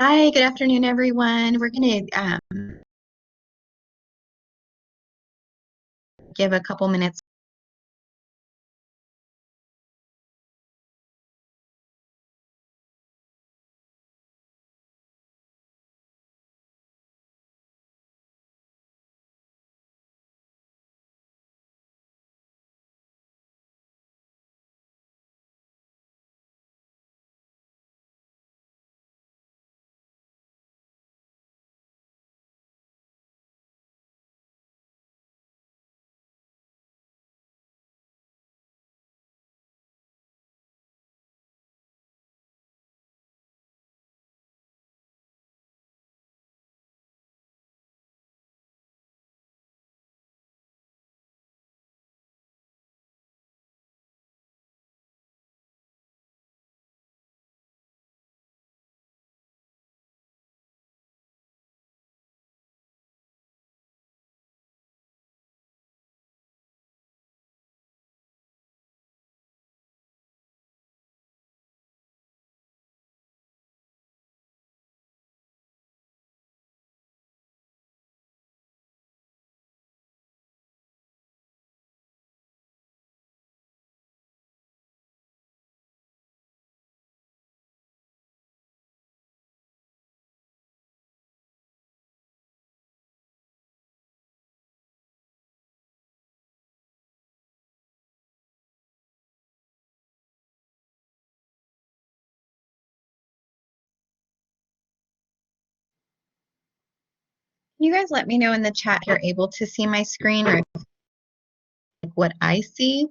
Hi, good afternoon, everyone. We're going to give a couple minutes. You guys let me know in the chat if you're able to see my screen or what I see.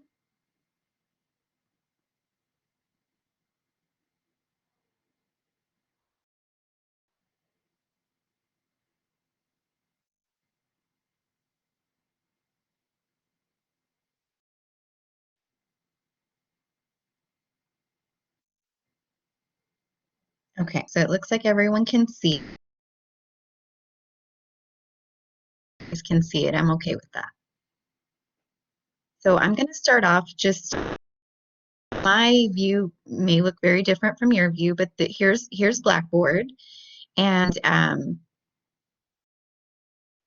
Okay, so it looks like everyone can see. You guys can see it. I'm okay with that. So I'm going to start off just my view may look very different from your view, but here's Blackboard and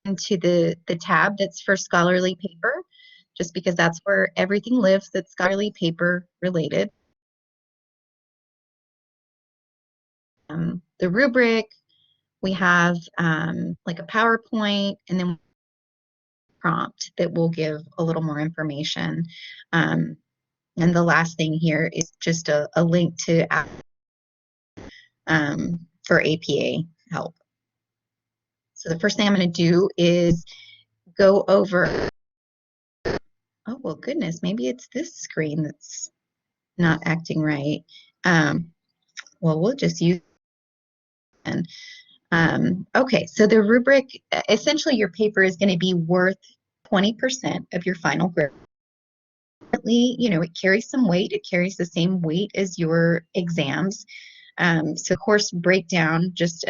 into the tab that's for scholarly paper, just because that's where everything lives that's scholarly paper related. The rubric, we have like a PowerPoint, and then prompt that will give a little more information. And the last thing here is just a link to for APA help. So the first thing I'm going to do is go over, oh, well, goodness, maybe it's this screen that's not acting right. Well, we'll just use it. Okay, so the rubric, essentially your paper is going to be worth 20% of your final grade. It carries some weight. It carries the same weight as your exams. So course breakdown just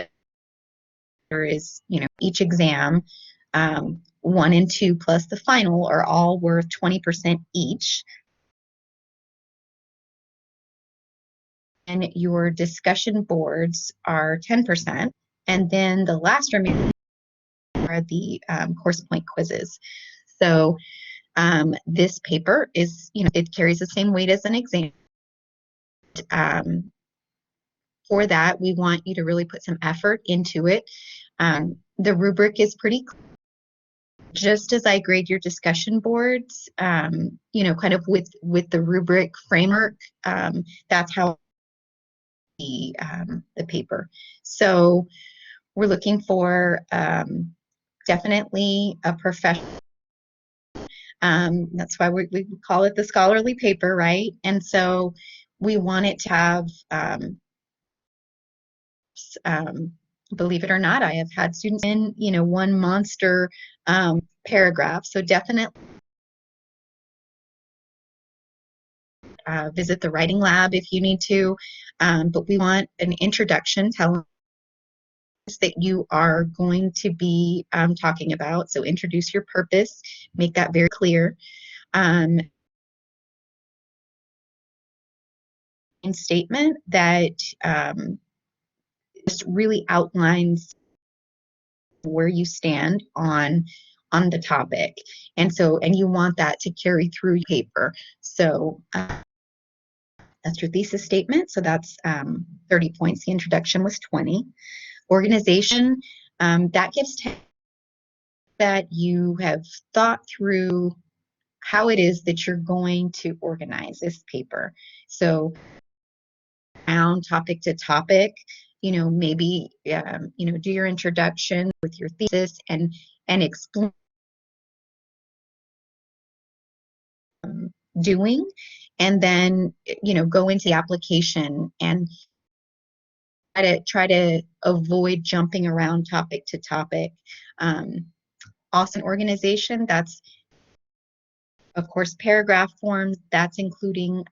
there is, each exam, 1 and 2 plus the final are all worth 20% each. And your discussion boards are 10%. And then the last remaining are the course point quizzes. So this paper is, it carries the same weight as an exam. For that, we want you to really put some effort into it. The rubric is pretty clear. Just as I grade your discussion boards, kind of with the rubric framework, that's how the paper. So we're looking for definitely a professional. That's why we call it the scholarly paper, right? And so we want it to have, believe it or not, I have had students in, one monster paragraph. So definitely visit the writing lab if you need to. But we want an introduction telling us that you are going to be talking about. So introduce your purpose, make that very clear. Statement that just really outlines where you stand on the topic. And you want that to carry through your paper. So that's your thesis statement. So that's 30 points. The introduction was 20. Organization, that gives 10 that you have thought through how it is that you're going to organize this paper. So around topic to topic, maybe, do your introduction with your thesis and explain doing, and then, go into the application and try to avoid jumping around topic to topic. Also, organization, that's, of course, paragraph forms. That's including,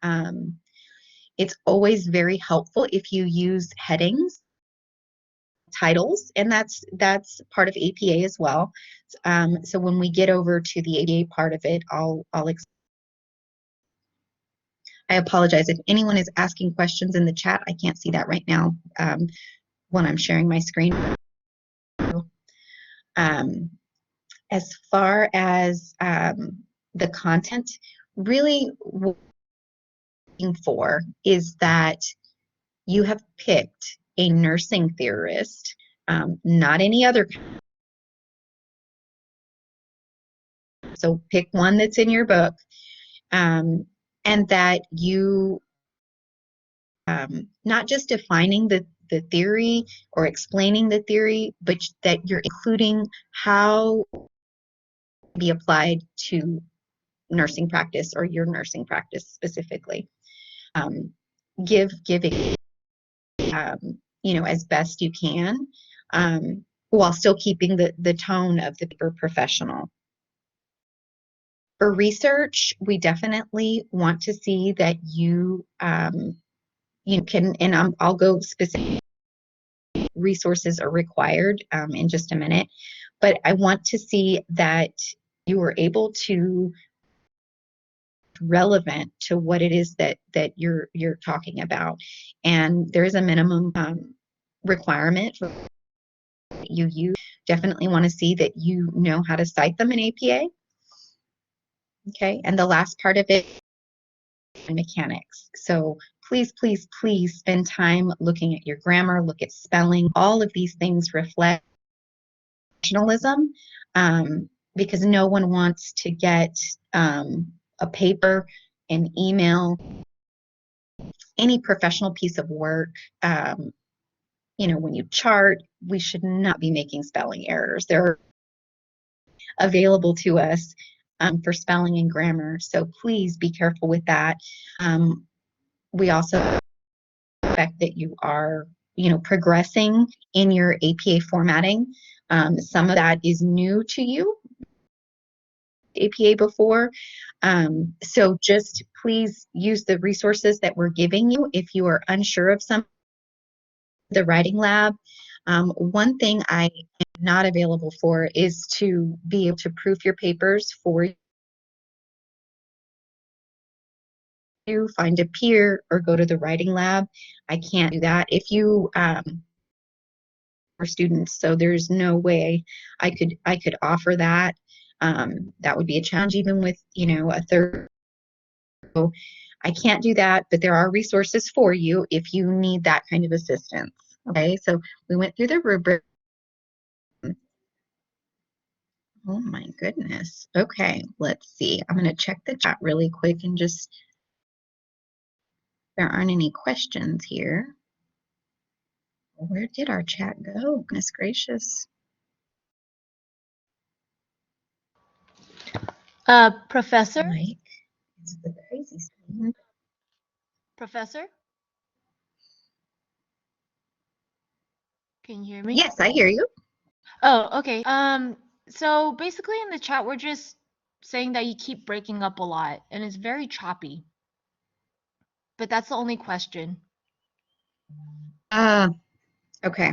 it's always very helpful if you use headings, titles, and that's part of APA as well. So when we get over to the APA part of it, I apologize if anyone is asking questions in the chat. I can't see that right now when I'm sharing my screen. Um, as far as the content, really what I'm looking for is that you have picked a nursing theorist, not any other. So pick one that's in your book, and that you, not just defining the theory or explaining the theory, but that you're including how it can be applied to nursing practice or your nursing practice specifically. Give it, as best you can, while still keeping the tone of the paper professional. For research, we definitely want to see that you can, and I'll go specific resources are required in just a minute, but I want to see that you are able to relevant to what it is that you're talking about, and there is a minimum requirement for you use. Definitely want to see that you know how to cite them in APA. Okay, and the last part of it, mechanics. So please, please, please spend time looking at your grammar, look at spelling. All of these things reflect professionalism, because no one wants to get a paper, an email, any professional piece of work. When you chart, we should not be making spelling errors. They're available to us for spelling and grammar. So please be careful with that. We also expect that you are, progressing in your APA formatting. Some of that is new to you, APA before. So just please use the resources that we're giving you. If you are unsure of some, the writing lab, one thing I am not available for is to be able to proof your papers for you, find a peer, or go to the writing lab. I can't do that. If you are students, so there's no way I could offer that. That would be a challenge even with, a third. So I can't do that, but there are resources for you if you need that kind of assistance. Okay, so we went through the rubric. Oh my goodness. Okay, let's see. I'm going to check the chat really quick and just, there aren't any questions here. Where did our chat go? Goodness gracious. Professor? Like, it's the crazy screen. Professor? Can you hear me? Yes, I hear you. Oh, okay. So basically in the chat, we're just saying that you keep breaking up a lot and it's very choppy. But that's the only question. Okay.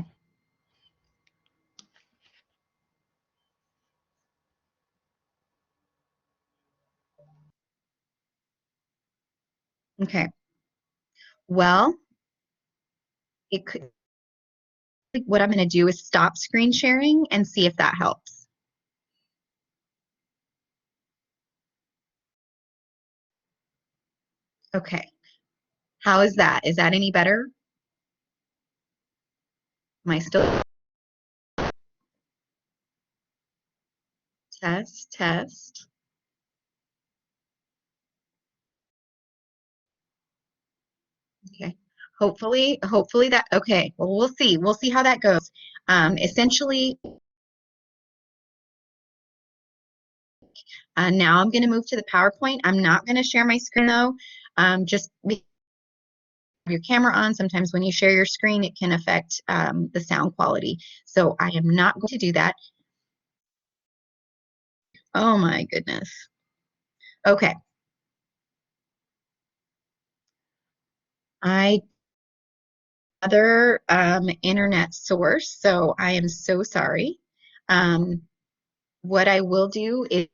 Okay. Well, it could what I'm going to do is stop screen sharing and see if that helps. Okay. How is that? Is that any better? Am I still test, test? Okay. Hopefully that, okay. Well, we'll see. We'll see how that goes. Essentially, now I'm going to move to the PowerPoint. I'm not going to share my screen though. Just your camera on. Sometimes when you share your screen, it can affect the sound quality. So I am not going to do that. Oh my goodness. Okay. I other internet source, so I am so sorry. What I will do is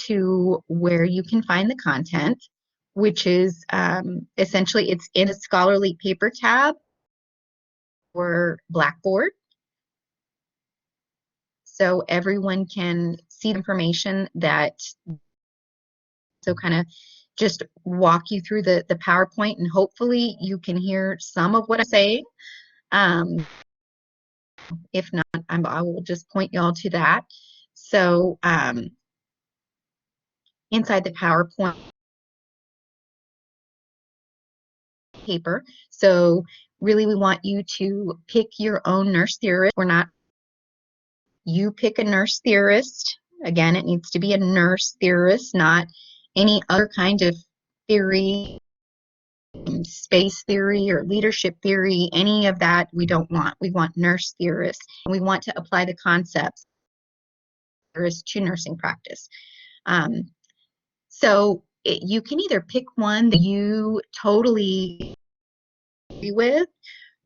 to where you can find the content, which is essentially it's in a scholarly paper tab or Blackboard. So everyone can see the information that, so kind of just walk you through the PowerPoint and hopefully you can hear some of what I'm saying. If not, I will just point y'all to that. So inside the PowerPoint paper, so really we want you to pick your own nurse theorist. We're not, you pick a nurse theorist. Again, it needs to be a nurse theorist, not any other kind of theory, space theory or leadership theory, any of that we don't want. We want nurse theorists. We want to apply the concepts to nursing practice. So you can either pick one that you totally agree with,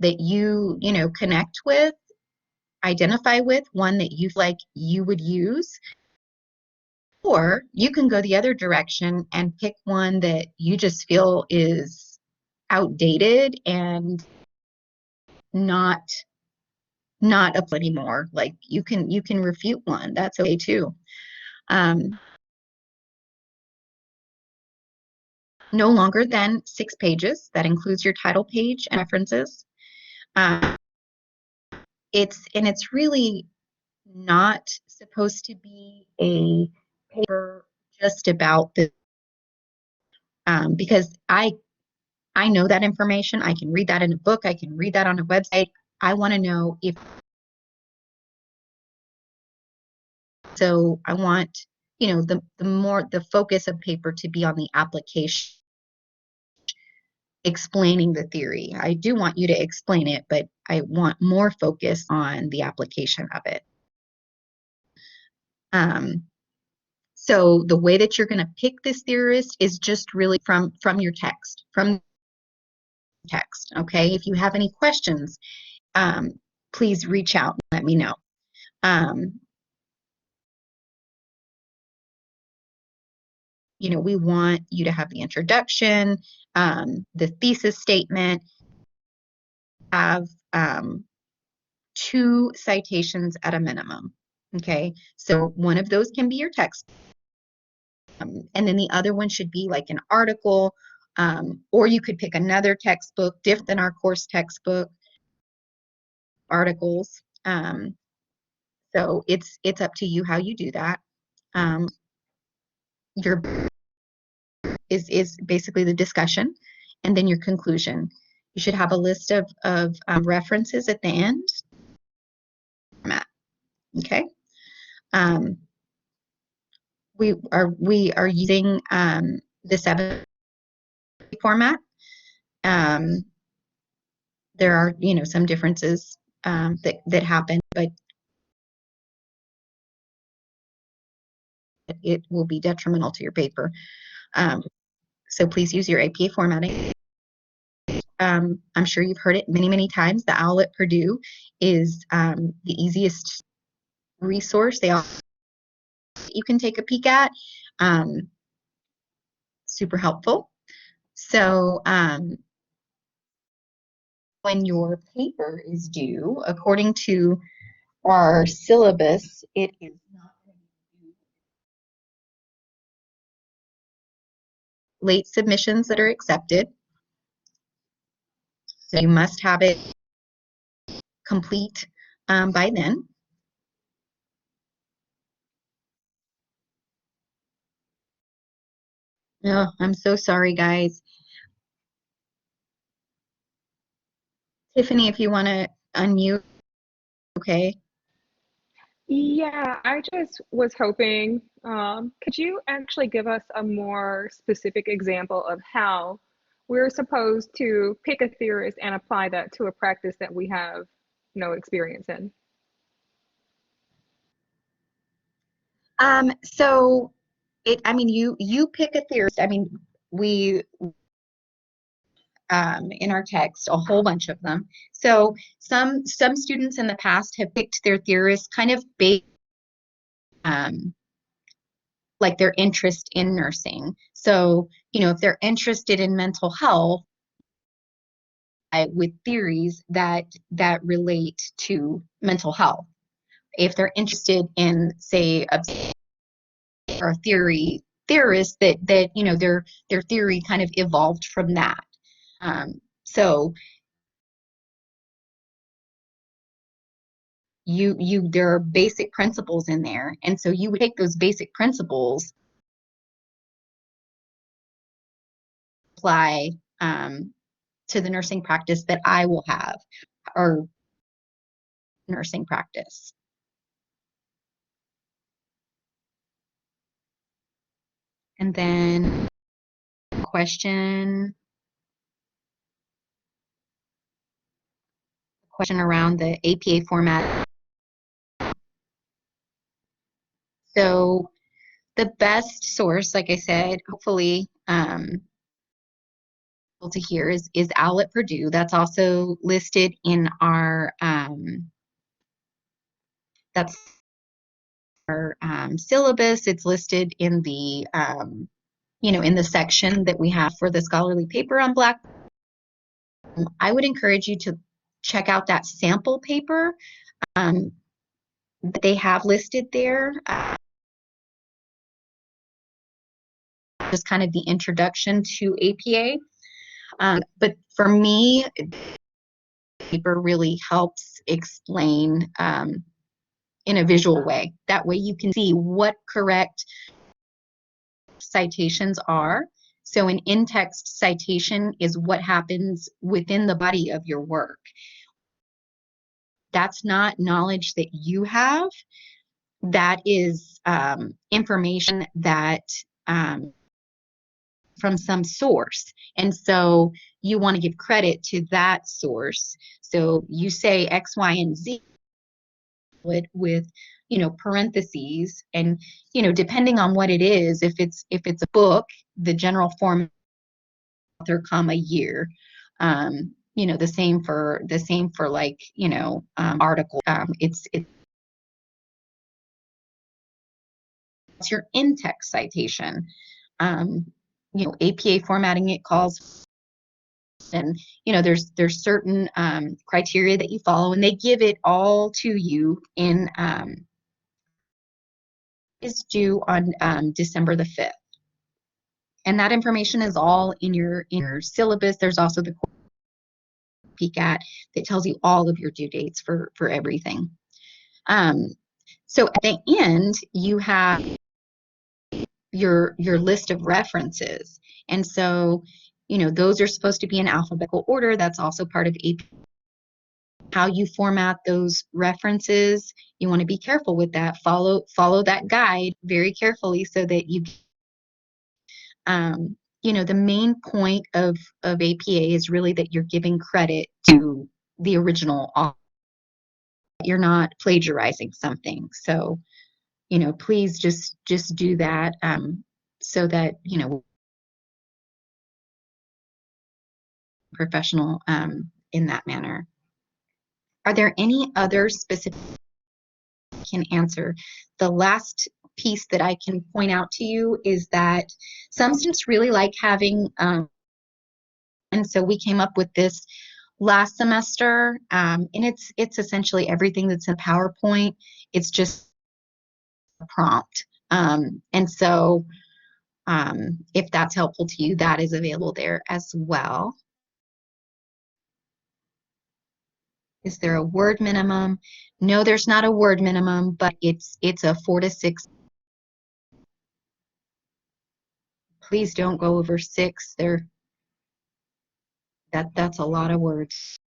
that you know, connect with, identify with, one that you feel like you would use, or you can go the other direction and pick one that you just feel is outdated and not up anymore. Like you can refute one. That's okay too. No longer than 6 pages. That includes your title page and references. It's really not supposed to be a paper just about the because I know that information. I can read that in a book. I can read that on a website. I want to know if so. I want, you know, the more the focus of paper to be on the application, explaining the theory. I do want you to explain it, but I want more focus on the application of it. So the way that you're going to pick this theorist is just really from your text, from text. Okay. If you have any questions, please reach out and let me know. You know, we want you to have the introduction, the thesis statement, have 2 citations at a minimum. Okay, so one of those can be your text, and then the other one should be like an article, or you could pick another textbook different than our course textbook articles. So it's up to you how you do that. Your is basically the discussion, and then your conclusion. You should have a list of references at the end. Okay. We are using the 7 format. There are, you know, some differences that happen, but it will be detrimental to your paper. So please use your APA formatting. I'm sure you've heard it many times. The OWL at Purdue is the easiest resource you can take a peek at. Super helpful. So when your paper is due, according to our syllabus, it is not late submissions that are accepted. So you must have it complete by then. Oh, I'm so sorry, guys. Tiffany, if you want to unmute, okay. Yeah, I just was hoping, could you actually give us a more specific example of how we're supposed to pick a theorist and apply that to a practice that we have no experience in? So I mean, you pick a theorist. I mean, we in our text a whole bunch of them. So some students in the past have picked their theorists kind of based like their interest in nursing. So, if they're interested in mental health, with theories that relate to mental health. If they're interested in, say, or theorists that their theory kind of evolved from that. So there are basic principles in there, and so you would take those basic principles, apply to the nursing practice that I will have, or nursing practice. And then question around the APA format. So the best source, like I said, hopefully to hear is OWL at Purdue. That's also listed in our syllabus. It's listed in the in the section that we have for the scholarly paper on Black. I would encourage you to check out that sample paper that they have listed there. Just kind of the introduction to APA. But for me, paper really helps explain in a visual way. That way you can see what correct citations are. So an in-text citation is what happens within the body of your work. That's not knowledge that you have. That is information that from some source. And so you want to give credit to that source. So you say X, Y, and Z with parentheses, and depending on what it is, if it's a book, the general form, author, comma, year. The same for like article. It's your in-text citation. APA formatting, it calls, and there's certain criteria that you follow, and they give it all to you in is due on December the 5th. And that information is all in your syllabus. There's also the peek at that tells you all of your due dates for everything. So at the end, you have your list of references. And so, those are supposed to be in alphabetical order. That's also part of AP. How you format those references, you want to be careful with that. Follow that guide very carefully so that you the main point of APA is really that you're giving credit to the original author. You're not plagiarizing something. So, please just do that so that, professional in that manner. Are there any other specific I can answer? The last piece that I can point out to you is that some students really like having, and so we came up with this last semester, and it's essentially everything that's in PowerPoint. It's just a prompt. And so if that's helpful to you, that is available there as well. Is there a word minimum? No, there's not a word minimum, but it's a 4 to 6. Please don't go over 6. That's a lot of words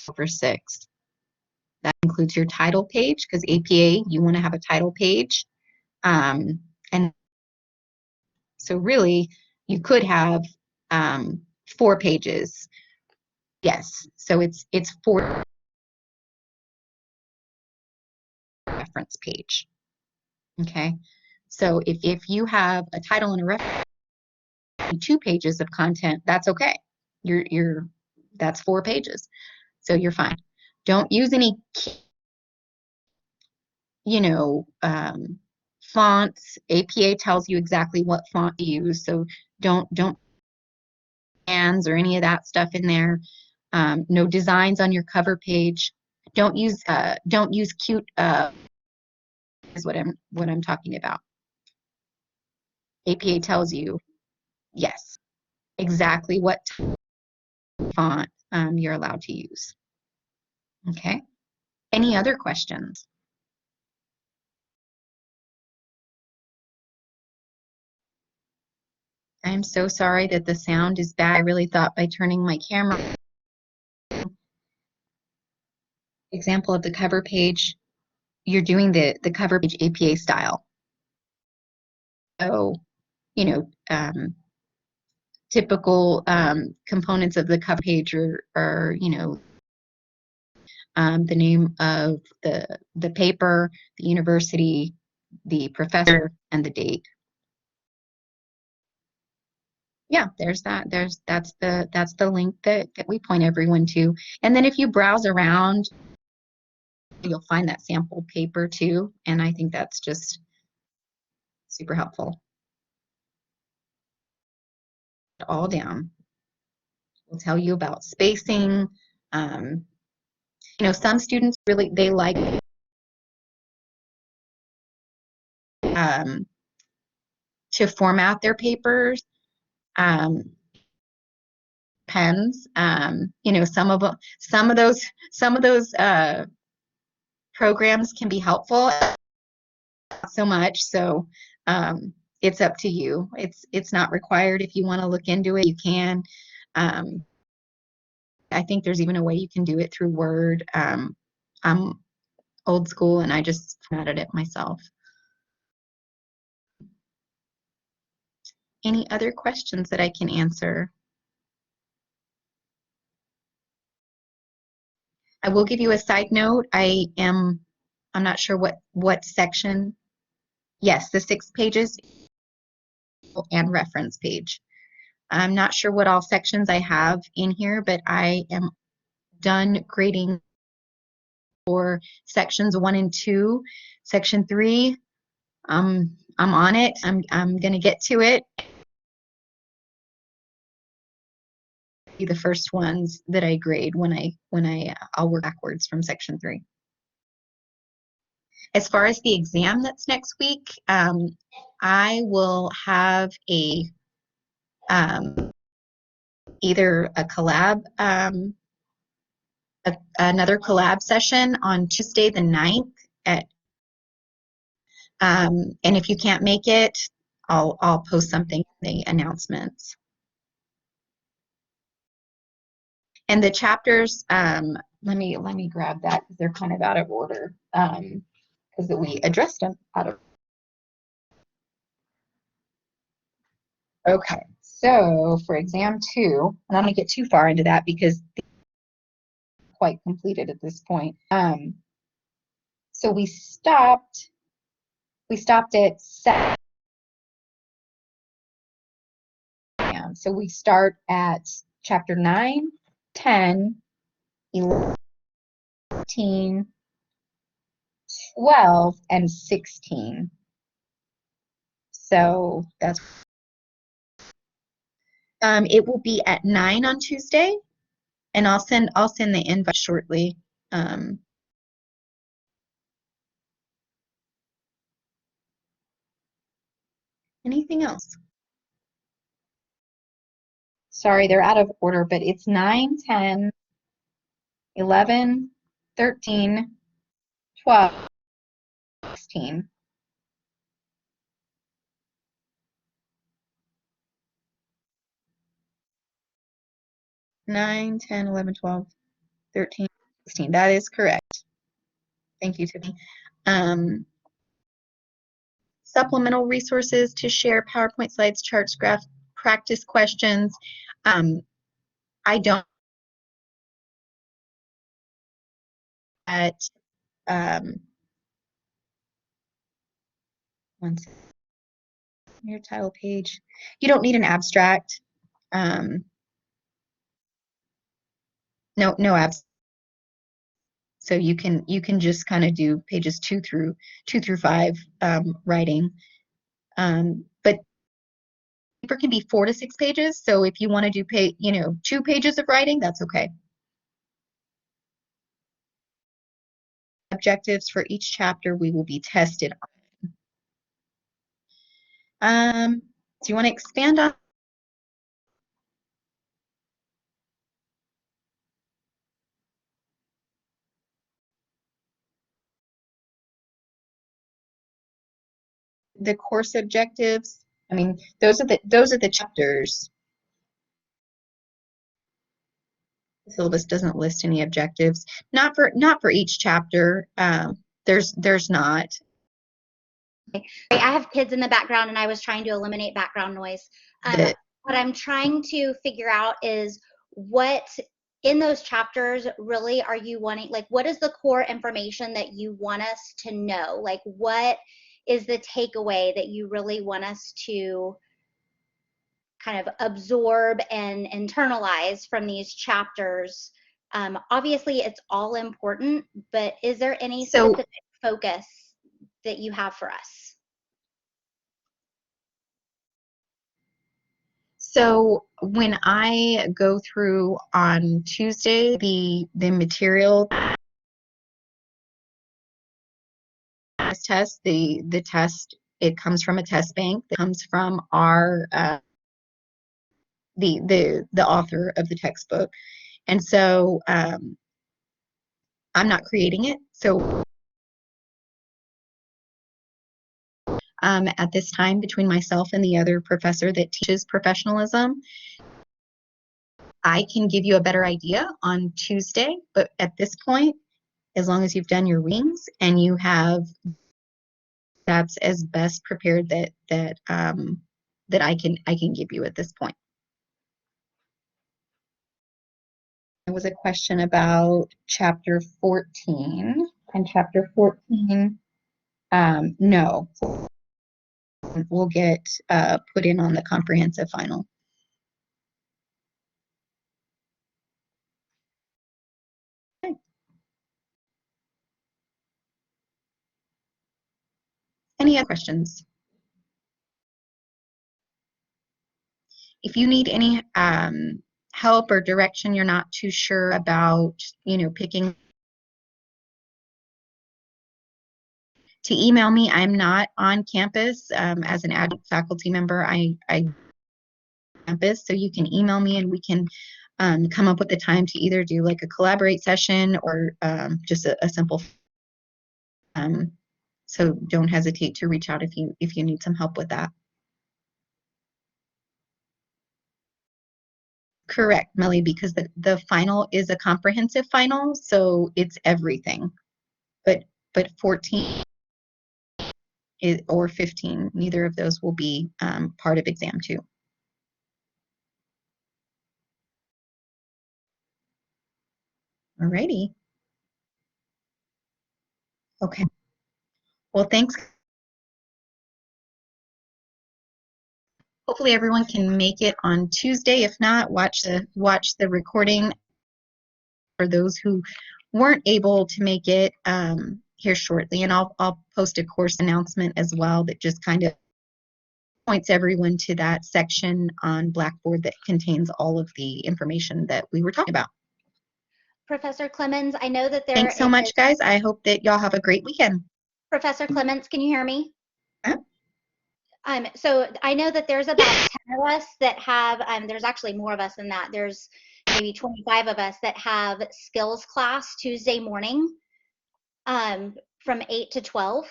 over 6. That includes your title page, because APA, you want to have a title page. And so really, you could have 4 pages. Yes, so it's 4 reference page. Okay, so if you have a title and a reference, 2 pages of content, that's okay. That's 4 pages, so you're fine. Don't use any, fonts. APA tells you exactly what font to use, so don't hands or any of that stuff in there. No designs on your cover page. Don't use cute. Is what I'm talking about. APA tells you, yes, exactly what font you're allowed to use. Okay. Any other questions? I'm so sorry that the sound is bad. I really thought by turning my camera. Example of the cover page, you're doing the cover page APA style. So, typical components of the cover page are the name of the paper, the university, the professor, and the date. Yeah, there's that. That's the link that we point everyone to. And then if you browse around, you'll find that sample paper too. And I think that's just super helpful. All down. We'll tell you about spacing. Some students really, they like to format their papers. Pens. Some of those programs can be helpful. Not so much. So it's up to you. It's not required. If you want to look into it, you can. I think there's even a way you can do it through Word. I'm old school and I just formatted it myself. Any other questions that I can answer? I will give you a side note. I'm not sure what section. Yes, the 6 pages and reference page. I'm not sure what all sections I have in here, but I am done grading for sections 1 and 2. Section 3, I'm on it. I'm going to get to it. The first ones that I grade I'll work backwards from section 3. As far as the exam that's next week, I will have either a collab, another collab session on Tuesday the 9th and if you can't make it, I'll post something in the announcements. And the chapters, let me grab that because they're kind of out of order because we addressed them out of. Okay, so for exam 2, and I'm going to get too far into that because it's quite completed at this point. So we stopped at 7. So we start at chapter 9, 10, 11, 12, and 16. So that's it will be at 9 on Tuesday And I'll send the invite shortly. Anything else? Sorry, they're out of order, but it's 9, 10, 11, 13, 12, 16. 9, 10, 11, 12, 13, 16. That is correct. Thank you, Tiffany. Supplemental resources to share, PowerPoint slides, charts, graph, practice questions. I don't at your title page. You don't need an abstract. No abs. So you can just kind of do pages 2 through 5 writing. But paper can be 4 to 6 pages. So if you want to do 2 pages of writing, that's okay. Objectives for each chapter we will be tested on. Do you want to expand on the course objectives? I mean, those are the chapters. The syllabus doesn't list any objectives. Not for each chapter. There's not. I have kids in the background and I was trying to eliminate background noise. What I'm trying to figure out is what in those chapters really are you wanting, like what is the core information that you want us to know? Like what is the takeaway that you really want us to kind of absorb and internalize from these chapters? Obviously it's all important, but is there any specific focus that you have for us? So when I go through on Tuesday the material test, the test, it comes from a test bank that comes from our the author of the textbook, and so I'm not creating it. So at this time, between myself and the other professor that teaches professionalism, I can give you a better idea on Tuesday, but at this point, as long as you've done your readings and you have, that's as best prepared that I can give you at this point. There was a question about chapter 14, and chapter 14, no, will get put in on the comprehensive final. Okay. Any other questions? If you need any help or direction, you're not too sure about, picking, to email me. I'm not on campus as an adjunct faculty member. I campus, so you can email me and we can come up with a time to either do like a collaborate session or just a simple. So don't hesitate to reach out if you need some help with that. Correct, Melly, because the final is a comprehensive final, so it's everything. But 14 or 15, neither of those will be part of exam 2. Alrighty. Okay. Well, thanks. Hopefully everyone can make it on Tuesday. If not, watch the recording for those who weren't able to make it here shortly. And I'll post a course announcement as well that just kind of points everyone to that section on Blackboard that contains all of the information that we were talking about. Professor Clemens, I know that there Thanks so is, much, guys. I hope that y'all have a great weekend. Professor Clemens, can you hear me? Huh? So I know that there's about 10 of us that have, there's actually more of us than that. There's maybe 25 of us that have skills class Tuesday morning from 8 to 12.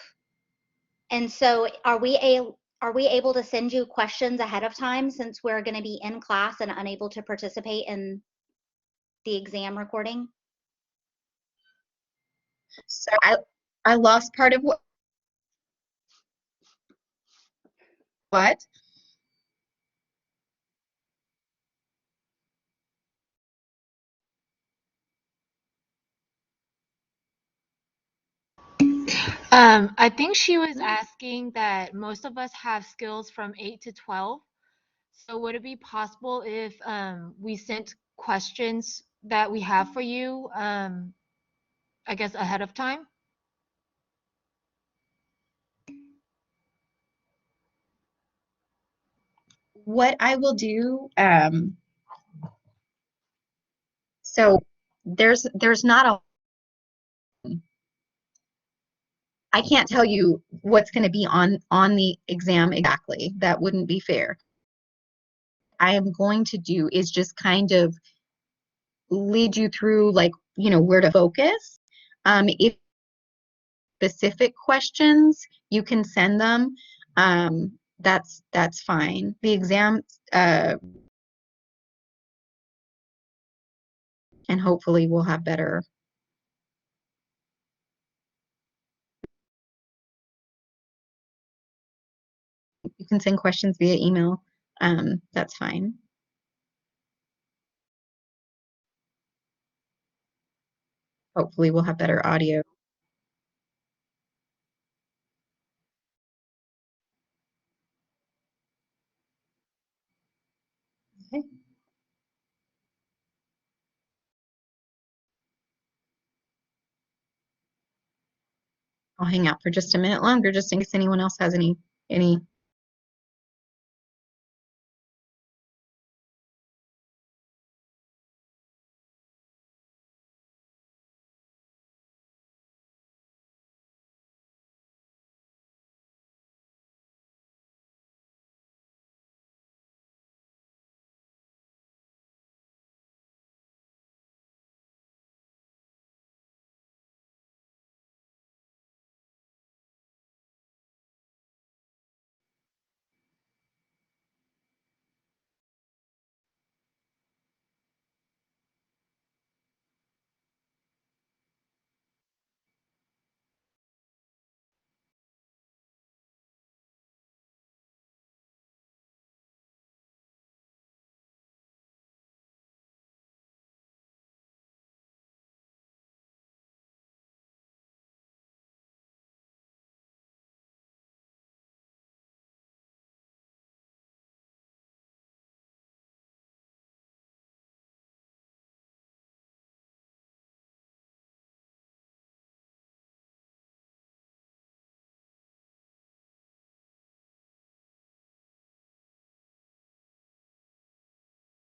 And so are we able to send you questions ahead of time since we're going to be in class and unable to participate in the exam recording? So I lost part of what? What? I think she was asking that most of us have skills from 8 to 12. So would it be possible if we sent questions that we have for you, I guess ahead of time? What I will do, so there's not a, I can't tell you what's going to be on the exam exactly. That wouldn't be fair. I am going to do is just kind of lead you through, like, where to focus. If specific questions, you can send them. That's fine. The exam, and hopefully we'll have better. You can send questions via email. That's fine. Hopefully we'll have better audio. Okay. I'll hang out for just a minute longer, just in case anyone else has any